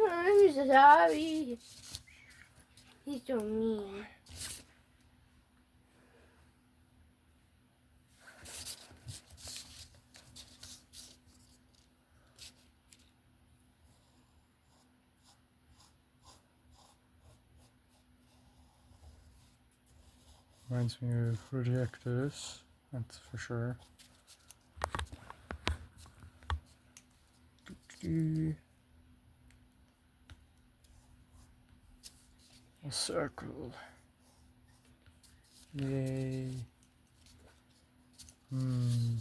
I'm sorry. He's so mean. Reminds me of Rejectors, that's for sure. A circle. Yay. Hmm.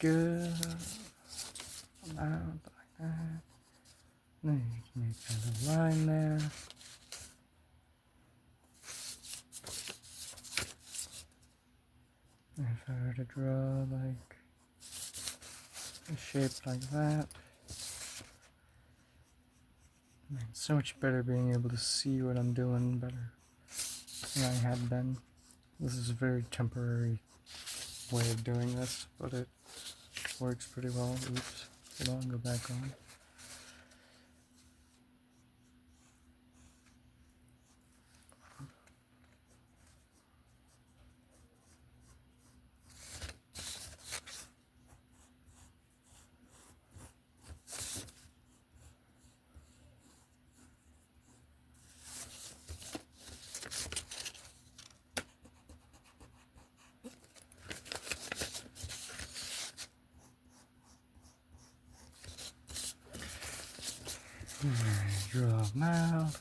Good. Around like that. Then you can make kind of line there. If I were to draw like a shape like that, it's so much better being able to see what I'm doing better than I had been. This is a very temporary way of doing this, but it works pretty well. Oops, hold on, go back on. draw a mouth.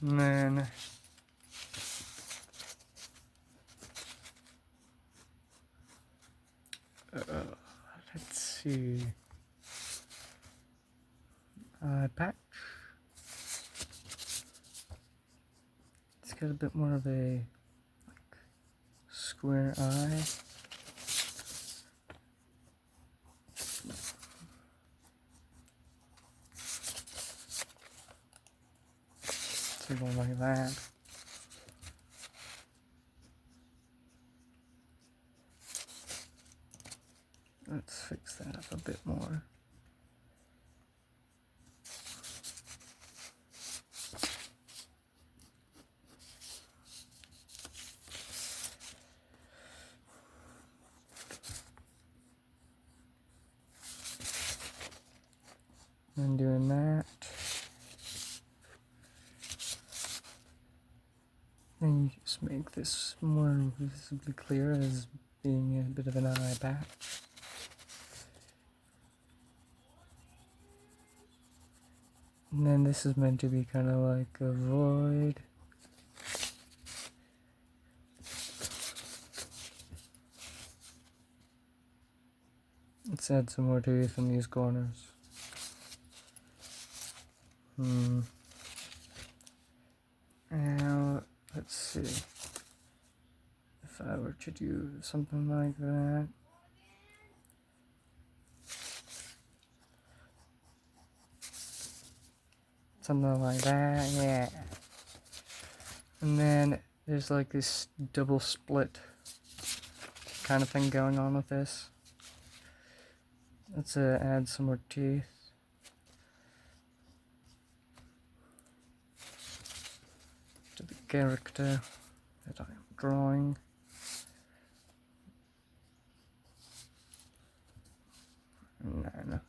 And then let's see, patch. It's got a bit more of a square eye. Something like that. Let's fix that up a bit more. And doing that. Then you just make this more visibly clear as being a bit of an eye patch. And then this is meant to be kind of like a void. Let's add some more teeth in these corners. Now, let's see. If I were to do something like that. Something like that, yeah. And then there's like this double split kind of thing going on with this. Let's add some more teeth. To the character that I am drawing. And then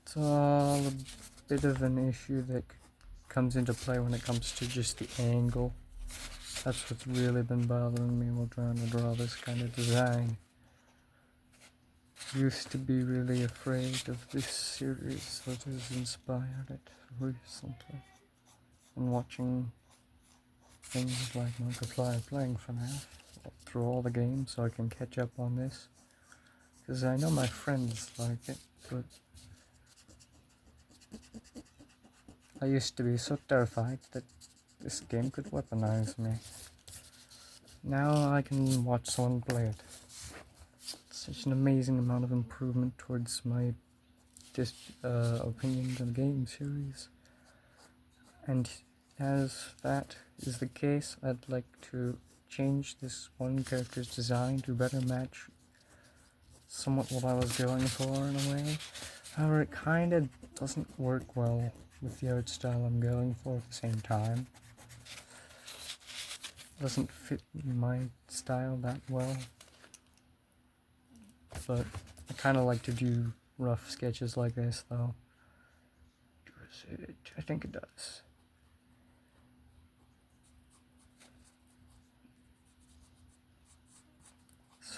it's all a bit of an issue that comes into play when it comes to just the angle. That's what's really been bothering me while trying to draw this kind of design. Used to be really afraid of this series that has inspired it recently. And watching things like Markiplier playing FNAF through all the games so I can catch up on this. Because I know my friends like it, but I used to be so terrified that this game could weaponize me. Now I can watch someone play it. Such an amazing amount of improvement towards my opinions on the game series. And as that is the case, I'd like to change this one character's design to better match somewhat what I was going for in a way. However, it kind of doesn't work well with the art style I'm going for at the same time. It doesn't fit my style that well. But I kind of like to do rough sketches like this, though. Does it? I think it does.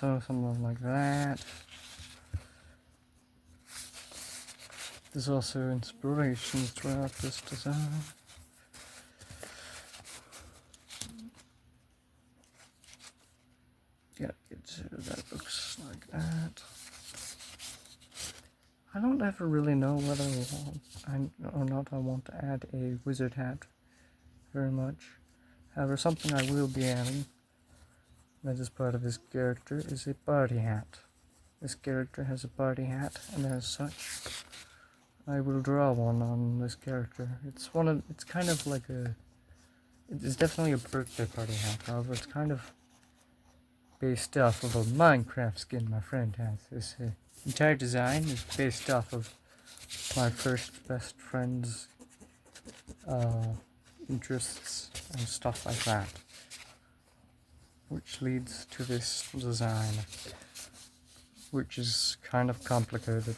So something like that. There's also inspirations throughout this design. Yeah, that looks like that. I don't ever really know whether or not I want to add a wizard hat very much. However, something I will be adding, that is part of this character, is a party hat. This character has a party hat, and as such, I will draw one on this character. It's kind of like it's definitely a birthday party hat. However, it's kind of based off of a Minecraft skin my friend has. This entire design is based off of my first best friend's interests and stuff like that, which leads to this design, which is kind of complicated,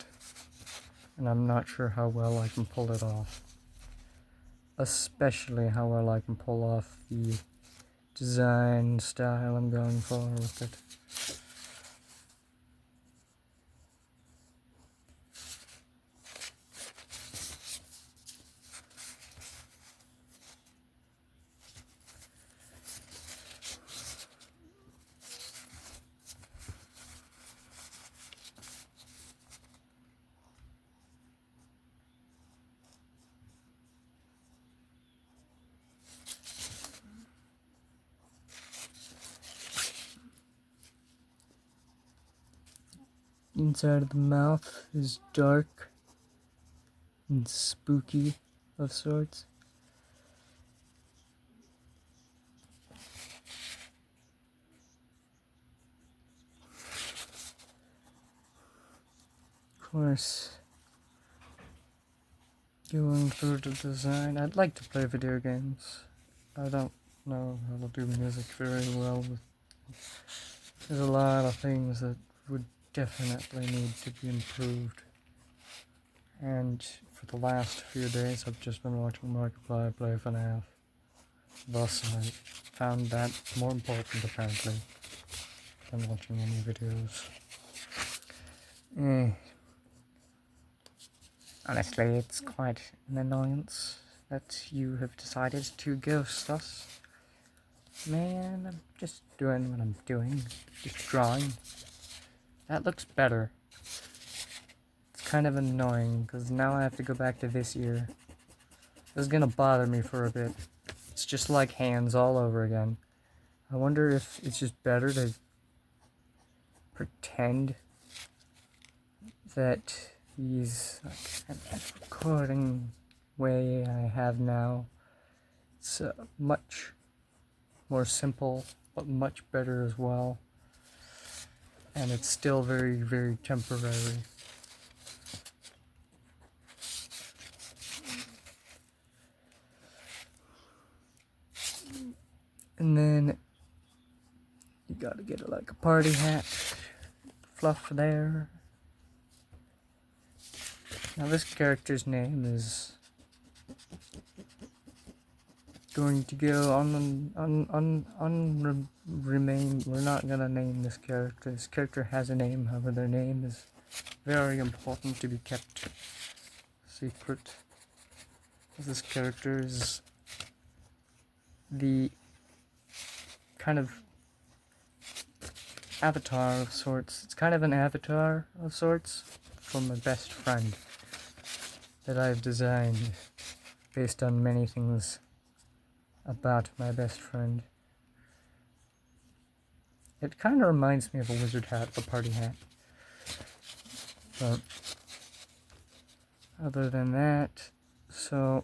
and I'm not sure how well I can pull it off, especially how well I can pull off the design style I'm going for with it. Inside of the mouth is dark and spooky of sorts. Of course, going through the design, I'd like to play video games. I don't know how to do music very well. There's a lot of things that would definitely need to be improved. And for the last few days, I've just been watching Markiplier play FNAF. Thus, I found that more important, apparently, than watching any videos. Honestly, it's quite an annoyance that you have decided to ghost us. Man, I'm just doing what I'm doing. Just drawing. That looks better. It's kind of annoying, because now I have to go back to this year. This is gonna bother me for a bit. It's just like hands all over again. I wonder if it's just better to pretend that these recording way I have now, it's much more simple, but much better as well. And it's still very, very temporary. And then you gotta get like a party hat, fluff there. Now this character's name is going to go remain. We're not gonna name this character. This character has a name, however their name is very important to be kept secret. This character is the kind of avatar of sorts. It's kind of an avatar of sorts from my best friend that I've designed based on many things about my best friend. It kind of reminds me of a wizard hat, a party hat. But other than that, so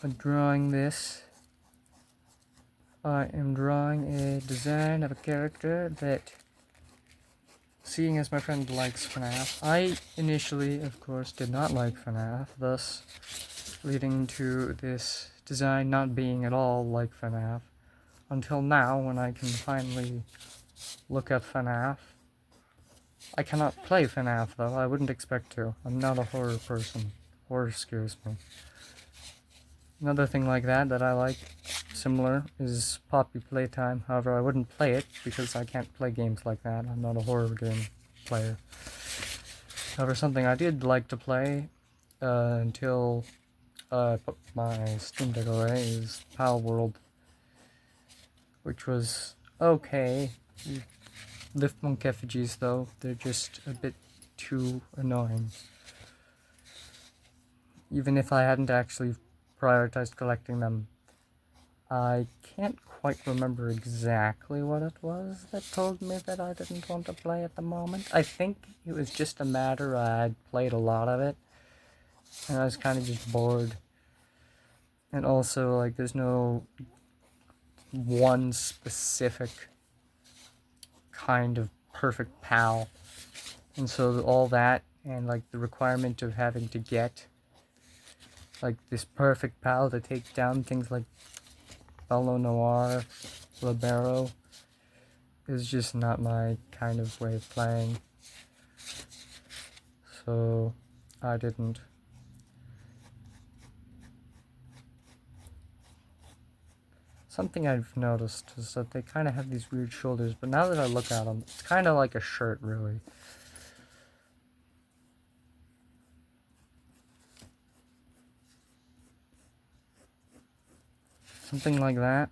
when drawing this, I am drawing a design of a character that, seeing as my friend likes FNAF, I initially, of course, did not like FNAF, thus leading to this design not being at all like FNAF, until now when I can finally look at FNAF. I cannot play FNAF though, I wouldn't expect to. I'm not a horror person. Horror scares me. Another thing like that I like, similar, is Poppy Playtime. However, I wouldn't play it because I can't play games like that. I'm not a horror game player. However, something I did like to play until I put my Steam Deck away is Palworld, which was okay. Lift monk effigies, though, they're just a bit too annoying. Even if I hadn't actually prioritized collecting them, I can't quite remember exactly what it was that told me that I didn't want to play at the moment. I think it was just a matter I'd played a lot of it, and I was kind of just bored. And also, like, there's no one specific kind of perfect pal. And so all that, and like the requirement of having to get like this perfect pal to take down things like Bello Noir, Libero, is just not my kind of way of playing. So I didn't. Something I've noticed is that they kind of have these weird shoulders, but now that I look at them, it's kind of like a shirt, really. Something like that,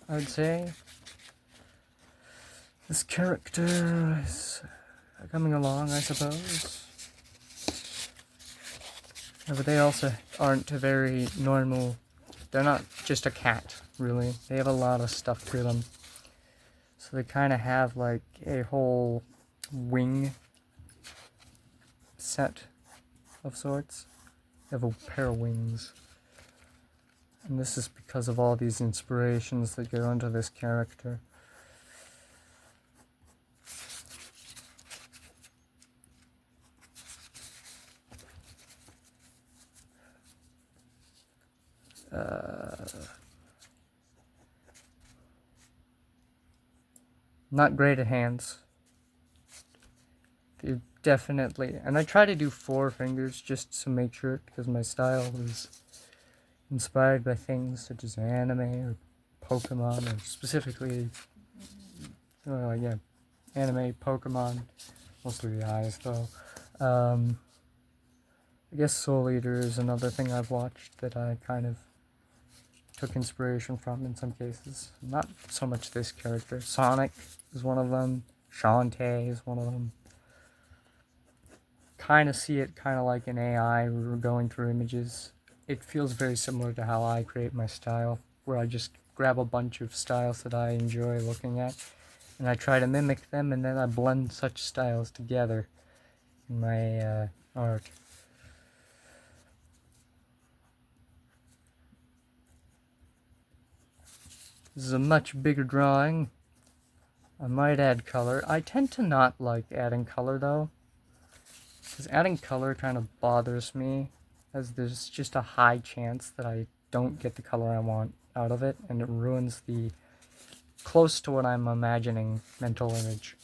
I would say. This character is coming along, I suppose. Yeah, but they also aren't a very normal. They're not just a cat, really. They have a lot of stuff to them. So they kind of have like a whole wing set of sorts. They have a pair of wings. And this is because of all these inspirations that go into this character. Not great at hands. They're definitely, and I try to do 4 fingers just to make sure, because my style is inspired by things such as anime or Pokemon, or specifically, anime, Pokemon, mostly the eyes though. I guess SoulEater is another thing I've watched that I kind of took inspiration from in some cases. Not so much this character. Sonic is one of them. Shantae is one of them. Kind of see it kind of like an AI going through images. It feels very similar to how I create my style, where I just grab a bunch of styles that I enjoy looking at, and I try to mimic them, and then I blend such styles together in my art. This is a much bigger drawing. I might add color. I tend to not like adding color though, because adding color kind of bothers me, as there's just a high chance that I don't get the color I want out of it, and it ruins the close to what I'm imagining mental image.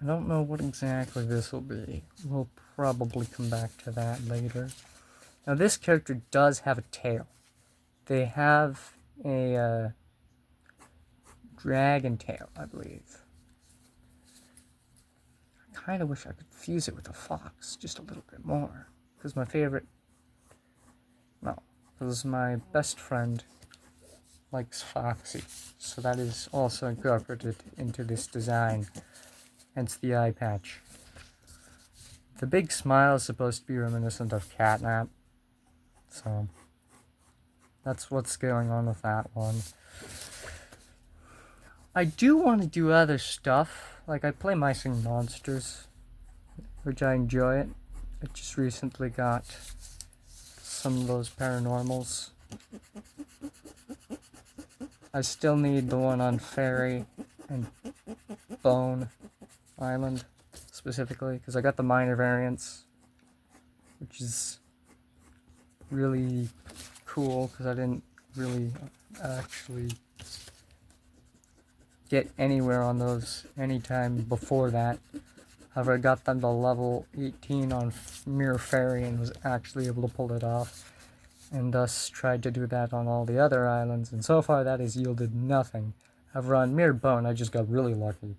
I don't know what exactly this will be. We'll probably come back to that later. Now this character does have a tail. They have a dragon tail, I believe. I kind of wish I could fuse it with a fox just a little bit more, because my best friend likes Foxy, so that is also incorporated into this design, hence the eye patch. The big smile is supposed to be reminiscent of Catnap, so that's what's going on with that one. I do want to do other stuff, like I play Mice and Monsters, which I enjoy it. I just recently got some of those paranormals. I still need the one on Fairy and Bone Island, specifically, because I got the minor variants, which is really cool, because I didn't really actually get anywhere on those anytime before that. However, I got them to level 18 on Mirror Fairy and was actually able to pull it off. and thus tried to do that on all the other islands, and so far that has yielded nothing. However, on Mirror Bone, I just got really lucky.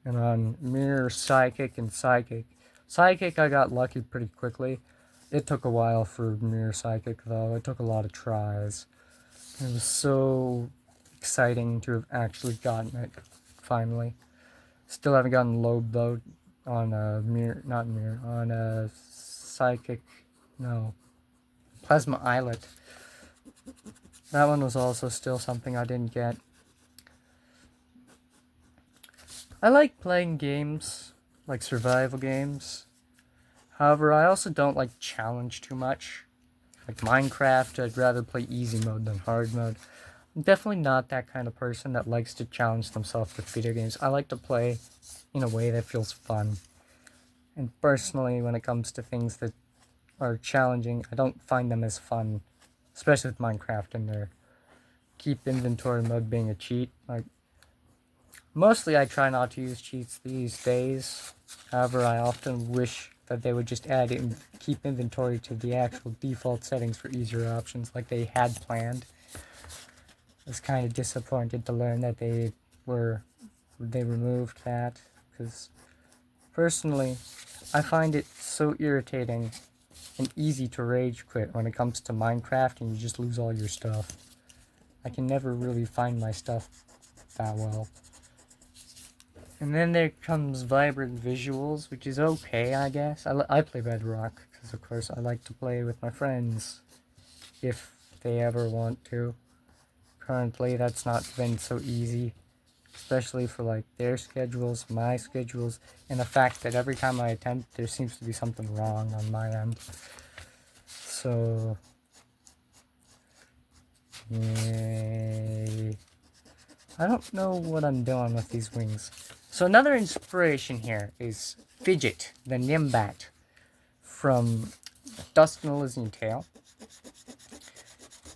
And on Mirror Psychic and Psychic, I got lucky pretty quickly. It took a while for Mirror Psychic, though. It took a lot of tries. It was so exciting to have actually gotten it, finally. Still haven't gotten Lobe, though, on Psychic, no, Plasma Islet. That one was also still something I didn't get. I like playing games, like survival games. However, I also don't like challenge too much. Like Minecraft, I'd rather play easy mode than hard mode. I'm definitely not that kind of person that likes to challenge themselves with video games. I like to play in a way that feels fun. And personally, when it comes to things that are challenging, I don't find them as fun. Especially with Minecraft and their keep inventory mode being a cheat. Like, mostly I try not to use cheats these days. However, I often wish that they would just add in keep inventory to the actual default settings for easier options like they had planned. I was kind of disappointed to learn that they removed that, because personally I find it so irritating and easy to rage quit when it comes to Minecraft and you just lose all your stuff. I can never really find my stuff that well. And then there comes Vibrant Visuals, which is okay, I guess. I play Bedrock, because of course I like to play with my friends, if they ever want to. Currently, that's not been so easy, especially for like their schedules, my schedules, and the fact that every time I attempt, there seems to be something wrong on my end. So, yay. I don't know what I'm doing with these wings. So another inspiration here is Fidget, the Nimbat, from Dusk and Elysian Tale.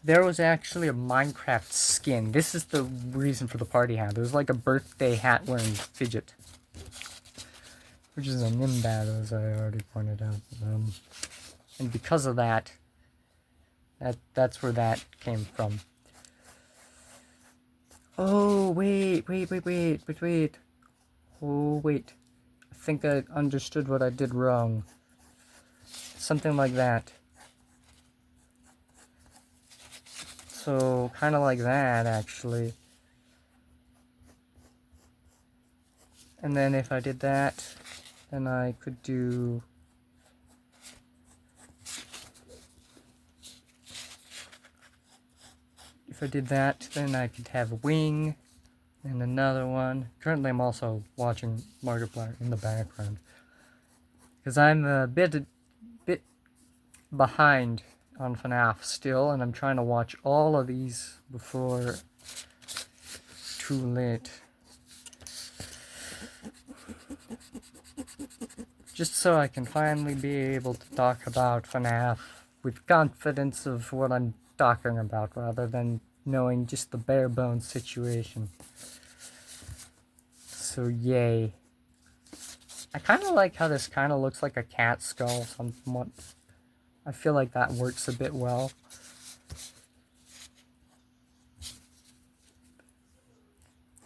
There was actually a Minecraft skin. This is the reason for the party hat. It was like a birthday hat wearing Fidget, which is a Nimbat, as I already pointed out. And because of that, that's where that came from. Oh, wait. Oh, wait. I think I understood what I did wrong. Something like that. So, kind of like that, actually. And then if I did that, then I could do... If I did that, then I could have a wing and another one. Currently, I'm also watching Markiplier in the background, because I'm a bit behind on FNAF still, and I'm trying to watch all of these before too late. Just so I can finally be able to talk about FNAF with confidence of what I'm talking about, rather than knowing just the bare bones situation. So yay. I kind of like how this kind of looks like a cat skull somewhat. I feel like that works a bit well.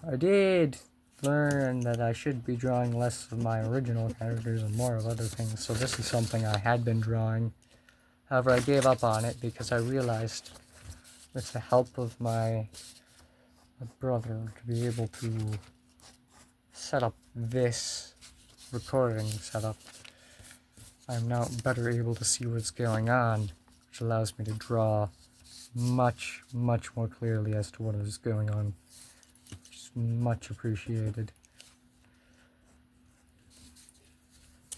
I did learn that I should be drawing less of my original characters and more of other things, so this is something I had been drawing. However, I gave up on it because I realized, with the help of my brother, to be able to set up this recording setup, I'm now better able to see what's going on, which allows me to draw much more clearly as to what is going on, which is much appreciated.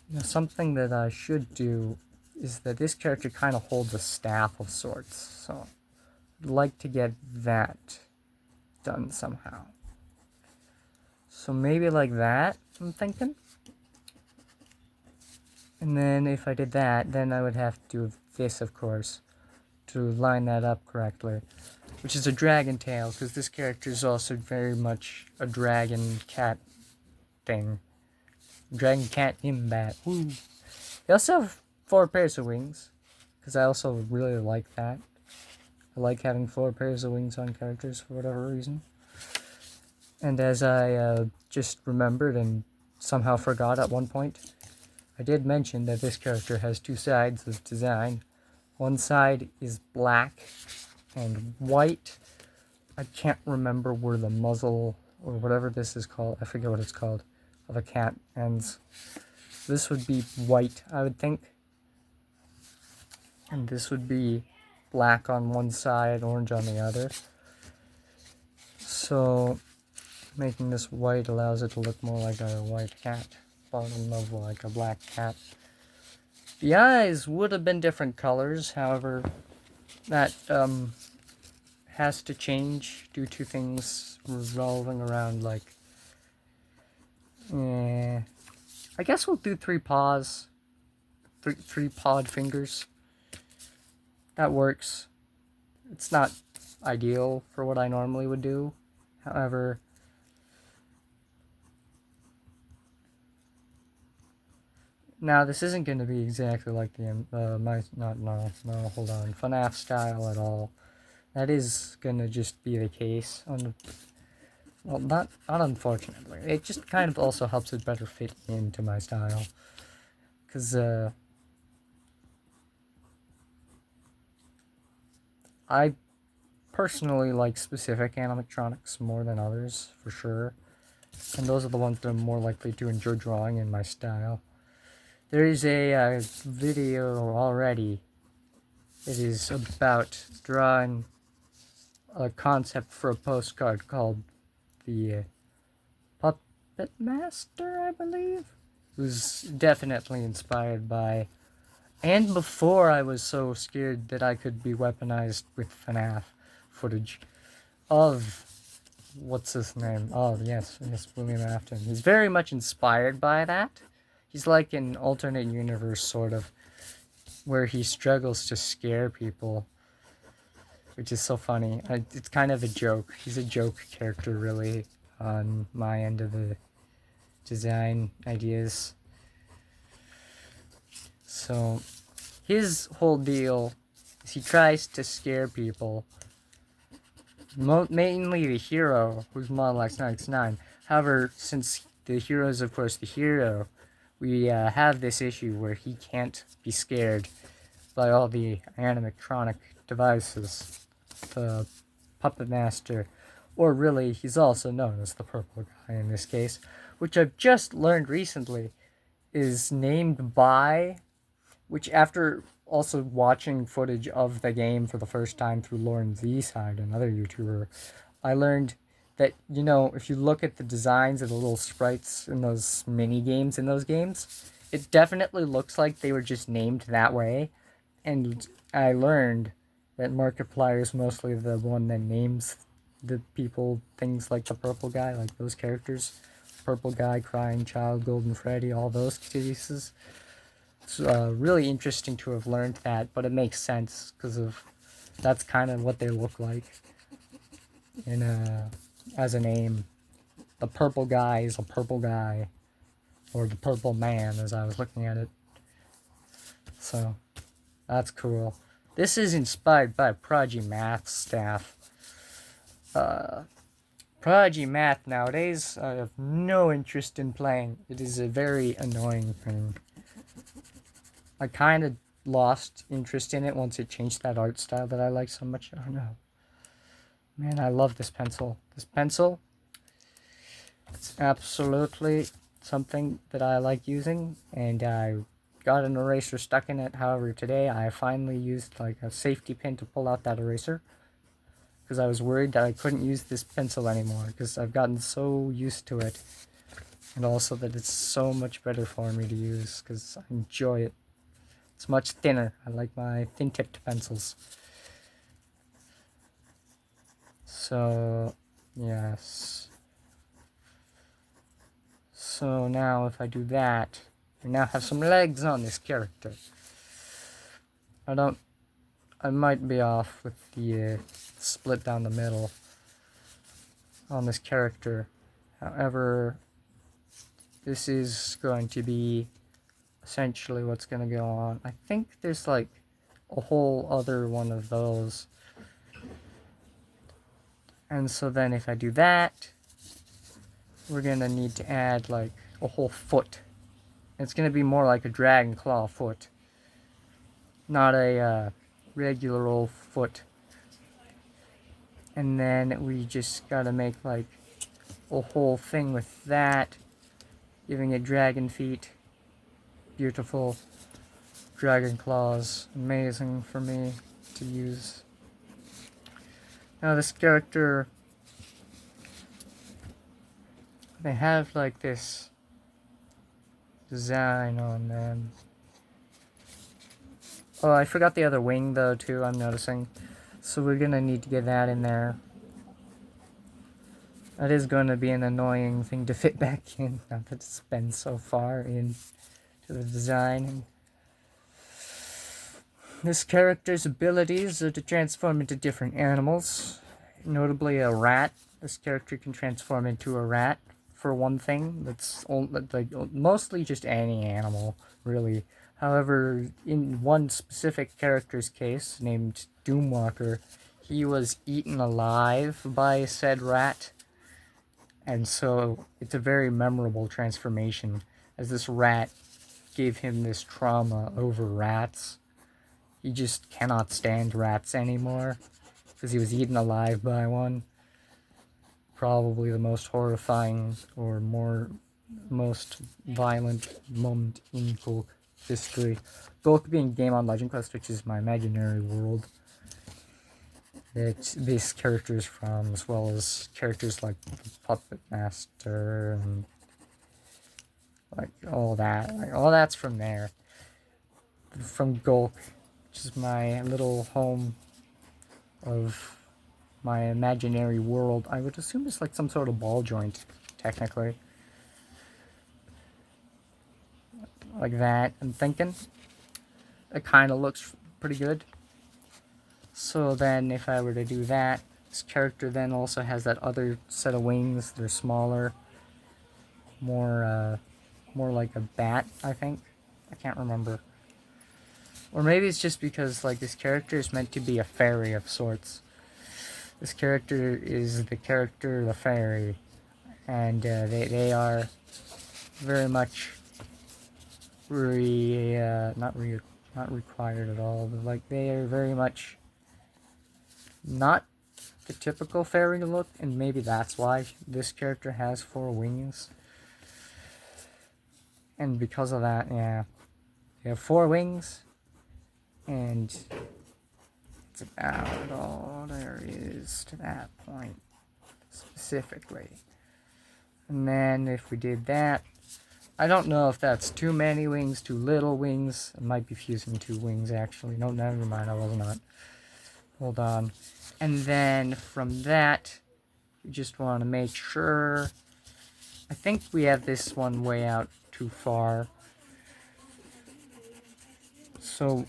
Now, something that I should do is that this character kind of holds a staff of sorts, so I'd like to get that done somehow. So maybe like that, I'm thinking. And then if I did that, then I would have to do this, of course, to line that up correctly, which is a dragon tail, because this character is also very much a dragon cat thing. Dragon cat Nimbat. Woo! They also have 4 pairs of wings, because I also really like that. I like having 4 pairs of wings on characters for whatever reason. And as I just remembered and somehow forgot at one point, I did mention that this character has 2 sides of design. One side is black and white. I can't remember where the muzzle or whatever this is called, I forget what it's called, of a cat ends. This would be white, I would think. And this would be black on one side, orange on the other. So making this white allows it to look more like a white cat, bottom of like a black cat. The eyes would have been different colors, however, that has to change due to things revolving around, like, I guess we'll do 3 paws, 3 pawed fingers. That works. It's not ideal for what I normally would do, however, now this isn't going to be exactly like the hold on, FNAF style at all. That is gonna just be the case. Well, not unfortunately. It just kind of also helps it better fit into my style. Because, I personally like specific animatronics more than others, for sure. And those are the ones that I'm more likely to enjoy drawing in my style. There is a video already. It is about drawing a concept for a postcard called the Puppet Master, I believe, who's definitely inspired by, and before I was so scared that I could be weaponized with FNAF footage of, what's his name? Oh, yes, William Afton. He's very much inspired by that. He's like an alternate universe, sort of, where he struggles to scare people, which is so funny. It's kind of a joke. He's a joke character, really, on my end of the design ideas. So, his whole deal is he tries to scare people. Mainly the hero, who's Model X99. However, since the hero is, of course, the hero, we have this issue where he can't be scared by all the animatronic devices. The Puppet Master, or really, he's also known as the Purple Guy in this case, which I've just learned recently is named by, which after also watching footage of the game for the first time through Lauren Z-Side, another YouTuber, I learned that, you know, if you look at the designs of the little sprites in those mini games in those games, it definitely looks like they were just named that way. And I learned that Markiplier is mostly the one that names the people things like the Purple Guy, like those characters. Purple Guy, Crying Child, Golden Freddy, all those cases. It's really interesting to have learned that, but it makes sense because of that's kind of what they look like in as a name. The Purple Guy is a purple guy, or the Purple Man, as I was looking at it. So that's cool. This is inspired by Prodigy Math staff. Prodigy Math nowadays, I have no interest in playing. It is a very annoying thing. I kind of lost interest in it once it changed that art style that I like so much. Oh no. Man, I love this pencil. This pencil, it's absolutely something that I like using, and I got an eraser stuck in it. However, today I finally used like a safety pin to pull out that eraser, because I was worried that I couldn't use this pencil anymore, because I've gotten so used to it, and also that it's so much better for me to use, because I enjoy it. It's much thinner. I like my thin-tipped pencils. So, yes. So now if I do that, we now have some legs on this character. I might be off with the split down the middle on this character. However, this is going to be essentially what's going to go on. I think there's like a whole other one of those And so then if I do that, we're gonna need to add like a whole foot. It's gonna be more like a dragon claw foot, not a regular old foot. And then we just gotta make like a whole thing with that, giving it dragon feet. Beautiful. Dragon claws. Amazing for me to use. Now this character, they have like this design on them. Oh, I forgot the other wing though too, I'm noticing. So we're gonna need to get that in there. That is going to be an annoying thing to fit back in, not that it's been so far into the design. This character's abilities are to transform into different animals, notably a rat. This character can transform into a rat, for one thing. That's like mostly just any animal, really. However, in one specific character's case, named Doomwalker, he was eaten alive by said rat. And so it's a very memorable transformation, as this rat gave him this trauma over rats. He just cannot stand rats anymore, because he was eaten alive by one. Probably the most horrifying or most violent moment in GOLQ history. GOLQ being game on LegendQuest, which is my imaginary world that this character is from, as well as characters like the Puppet Master and like all that. Like all that's from there. From GOLQ, which is my little home of my imaginary world. I would assume it's like some sort of ball joint, technically. Like that, I'm thinking. It kind of looks pretty good. So then if I were to do that, this character then also has that other set of wings. They're smaller. More like a bat, I think. I can't remember. Or maybe it's just because like this character is meant to be a fairy of sorts. This character is the character, the fairy. And they are very much not required at all, but like they are very much not the typical fairy look, and maybe that's why this character has 4 wings. And because of that, yeah, they have 4 wings, and it's about all there is to that point, specifically. And then if we did that, I don't know if that's too many wings, too little wings. I might be fusing 2 wings, actually. No, never mind, I was not. Hold on. And then from that, we just want to make sure. I think we have this one way out too far. So,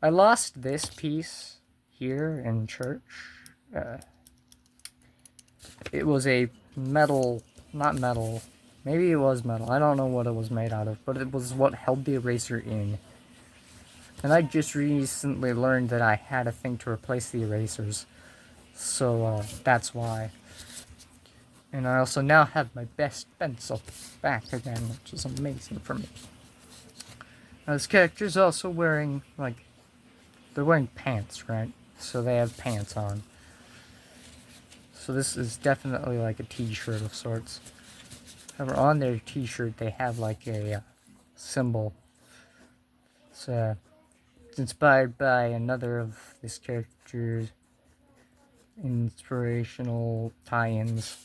I lost this piece here in church. It was a metal, not metal. Maybe it was metal. I don't know what it was made out of, but it was what held the eraser in. And I just recently learned that I had a thing to replace the erasers. So, that's why. And I also now have my best pencil back again, which is amazing for me. Now, this character's also wearing, like, they're wearing pants, right? So they have pants on. So this is definitely like a t-shirt of sorts. However, on their t-shirt, they have like a symbol. It's inspired by another of this character's inspirational tie-ins.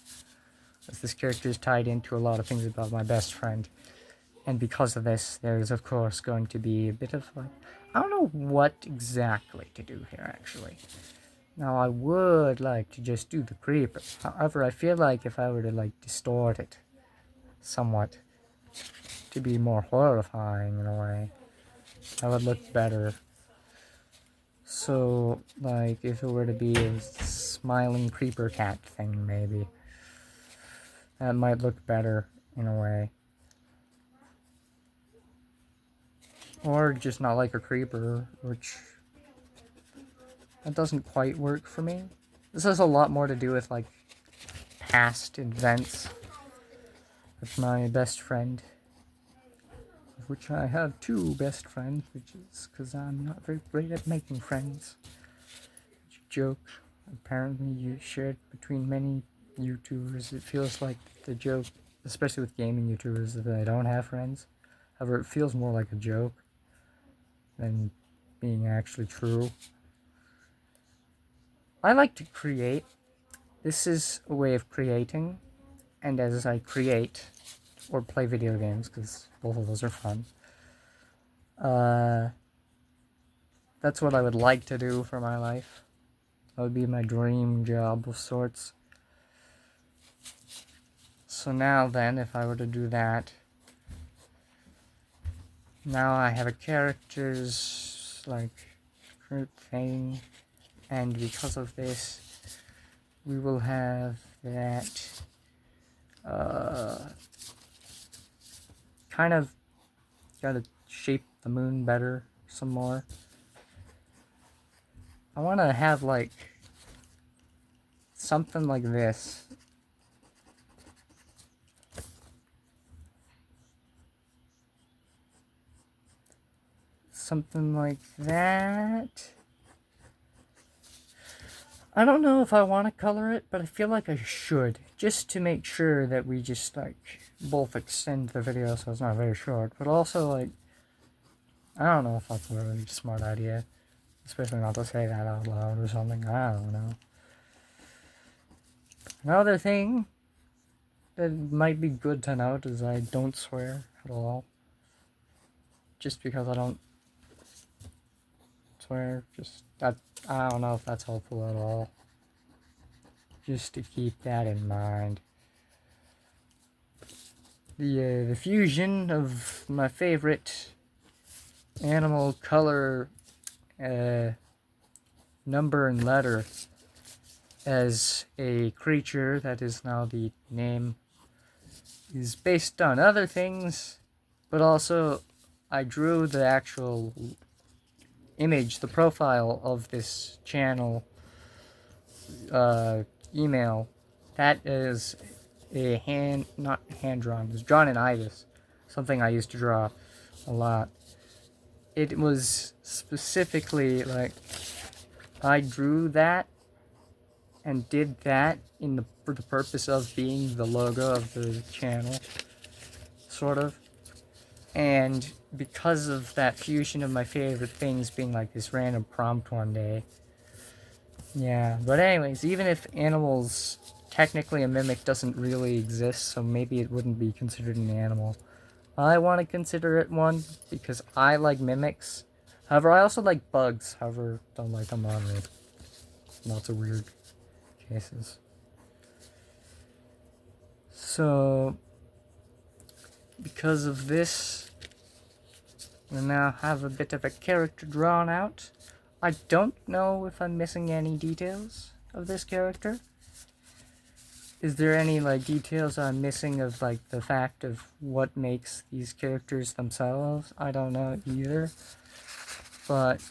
As this character is tied into a lot of things about my best friend. And because of this, there's of course going to be a bit of like, I don't know what exactly to do here actually. Now I would like to just do the creeper. However, I feel like if I were to like distort it somewhat to be more horrifying in a way, that would look better. So, like, if it were to be a smiling creeper cat thing, maybe. That might look better, in a way. Or just not like a creeper, which... that doesn't quite work for me. This has a lot more to do with, like, past events with my best friend. Of which I have 2 best friends, which is because I'm not very great at making friends. Joke, apparently you shared between many YouTubers. It feels like the joke, especially with gaming YouTubers, that they don't have friends. However, it feels more like a joke than being actually true. I like to create. This is a way of creating, and as I create or play video games, because both of those are fun, that's what I would like to do for my life. That would be my dream job of sorts. So now then, if I were to do that, now I have a character's, like, group thing, and because of this, we will have that, kind of gotta shape the moon better some more. I want to have, like, something like this. Something like that. I don't know if I want to color it, but I feel like I should. Just to make sure that we just, like, both extend the video so it's not very short. But also, like, I don't know if that's a really smart idea. Especially not to say that out loud or something. I don't know. Another thing that might be good to note is I don't swear at all. Just because I don't swear. Just that, I don't know if that's helpful at all. Just to keep that in mind. The fusion of my favorite animal color, number and letter as a creature that is now the name is based on other things, but also I drew the actual image, the profile of this channel email. That is a not hand drawn, it was drawn in Ibis, something I used to draw a lot. It was specifically like I drew that and did that for the purpose of being the logo of the channel, sort of. And because of that fusion of my favorite things being like this random prompt one day. Yeah, but anyways, even if animals, technically a mimic doesn't really exist, so maybe it wouldn't be considered an animal. I want to consider it one because I like mimics. However, I also like bugs. However, don't like them on me. Lots of weird cases. So, because of this, we now have a bit of a character drawn out. I don't know if I'm missing any details of this character. Is there any, like, details I'm missing of, like, the fact of what makes these characters themselves? I don't know either. But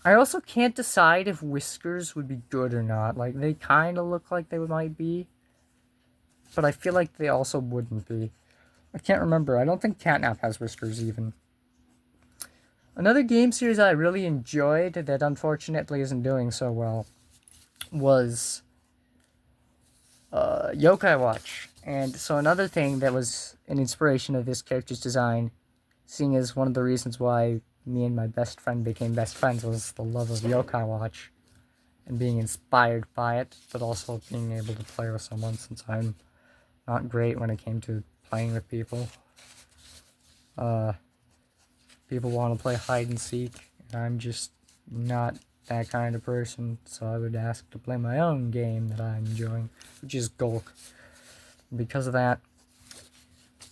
I also can't decide if whiskers would be good or not. Like, they kind of look like they might be, but I feel like they also wouldn't be. I can't remember. I don't think Catnap has whiskers even. Another game series I really enjoyed that unfortunately isn't doing so well was YokaiWatch. And so another thing that was an inspiration of this character's design, seeing as one of the reasons why me and my best friend became best friends, was the love of YokaiWatch and being inspired by it, but also being able to play with someone, since I'm not great when it came to playing with people. People want to play hide and seek, and I'm just not that kind of person, so I would ask to play my own game that I'm enjoying, which is GOLQ. Because of that,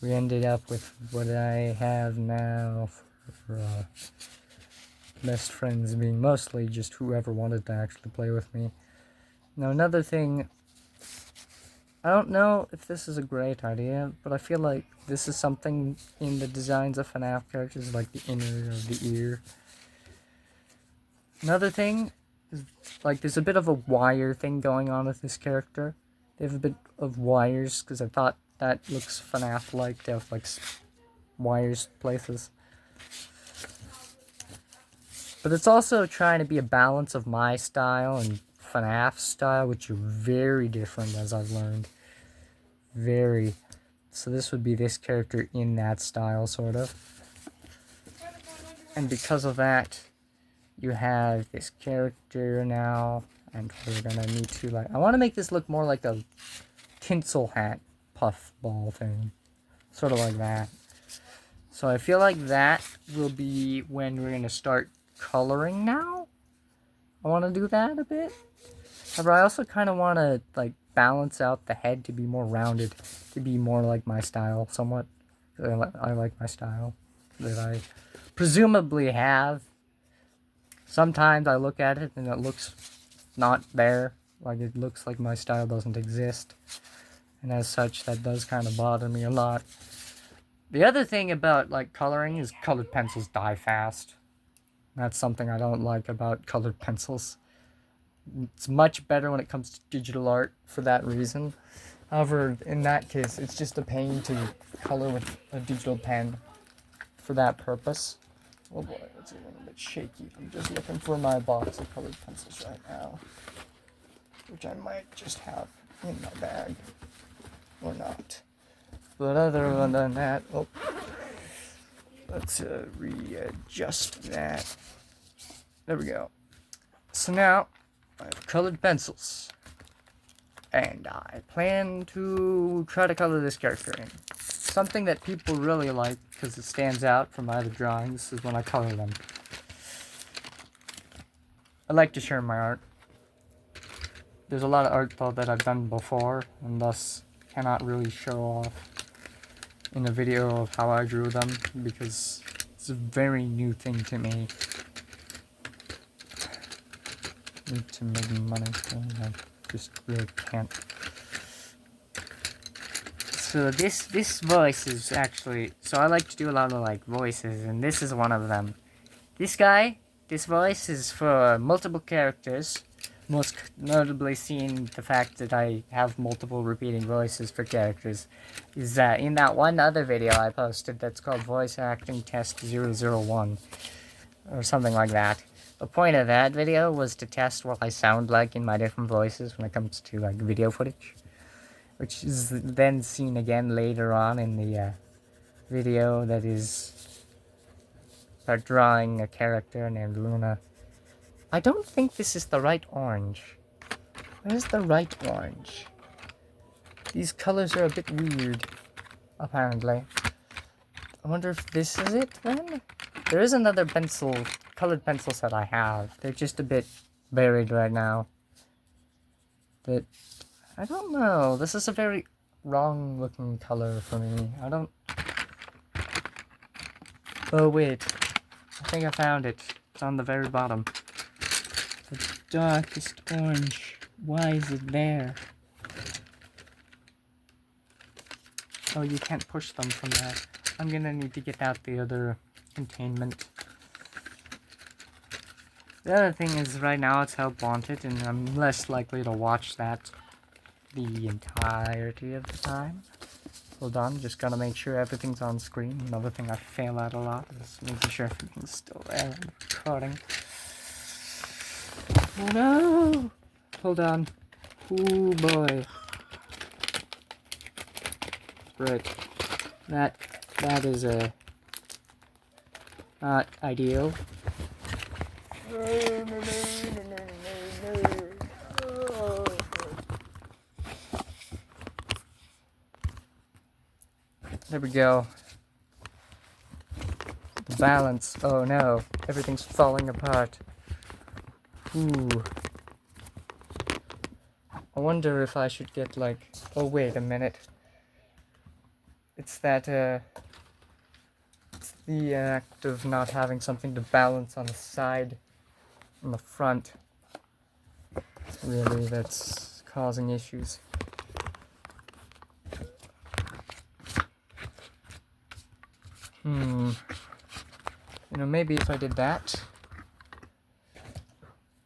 we ended up with what I have now for best friends being mostly just whoever wanted to actually play with me. Now, another thing, I don't know if this is a great idea, but I feel like this is something in the designs of FNAF characters, like the inner of the ear. Another thing like, there's a bit of a wire thing going on with this character. They have a bit of wires, because I thought that looks FNAF-like to have, like, wires places. But it's also trying to be a balance of my style and FNAF style, which are very different, as I've learned. Very. So this would be this character in that style, sort of. And because of that, you have this character now, and we're gonna need to, like, I want to make this look more like a tinsel hat puffball thing. Sort of like that. So I feel like that will be when we're gonna start coloring now. I want to do that a bit. However, I also kind of want to, like, balance out the head to be more rounded, to be more like my style somewhat. I like my style that I presumably have. Sometimes I look at it and it looks not there, like it looks like my style doesn't exist, and as such that does kind of bother me a lot. The other thing about, like, coloring is colored pencils die fast. That's something I don't like about colored pencils. It's much better when it comes to digital art for that reason. However, in that case, it's just a pain to color with a digital pen for that purpose. Oh boy, it's a little bit shaky. I'm just looking for my box of colored pencils right now, which I might just have in my bag, or not. But other than that, oh, let's readjust that. There we go. So now, I have colored pencils. And I plan to try to color this character in. Something that people really like, because it stands out from my other drawings, is when I color them. I like to share my art. There's a lot of art, though, that I've done before, and thus cannot really show off in a video of how I drew them, because it's a very new thing to me. Need to make money, I just really can't. So this voice is actually, so I like to do a lot of, like, voices, and this is one of them. This voice is for multiple characters, most notably seeing the fact that I have multiple repeating voices for characters, is that in that one other video I posted that's called Voice Acting Test 001, or something like that. The point of that video was to test what I sound like in my different voices when it comes to, like, video footage, which is then seen again later on in the video that is about drawing a character named Luna. I don't think this is the right orange. Where's the right orange? These colors are a bit weird, apparently. I wonder if this is it, then? There is another colored pencil set I have. They're just a bit buried right now. But I don't know. This is a very wrong looking color for me. I don't... Oh wait. I think I found it. It's on the very bottom. The darkest orange. Why is it there? Oh, you can't push them from there. I'm gonna need to get out the other containment. The other thing is, right now it's Help Wanted, and I'm less likely to watch that the entirety of the time. Hold on, just gotta make sure everything's on screen. Another thing I fail at a lot is making sure everything's still there and recording. Oh no! Hold on. Oh boy. Right. That is not ideal. There we go. The balance. Oh no, everything's falling apart. Ooh. I wonder if I should get, like... Oh, wait a minute. It's that, it's the act of not having something to balance on the side, on the front. Really, that's causing issues. You know, maybe if I did that,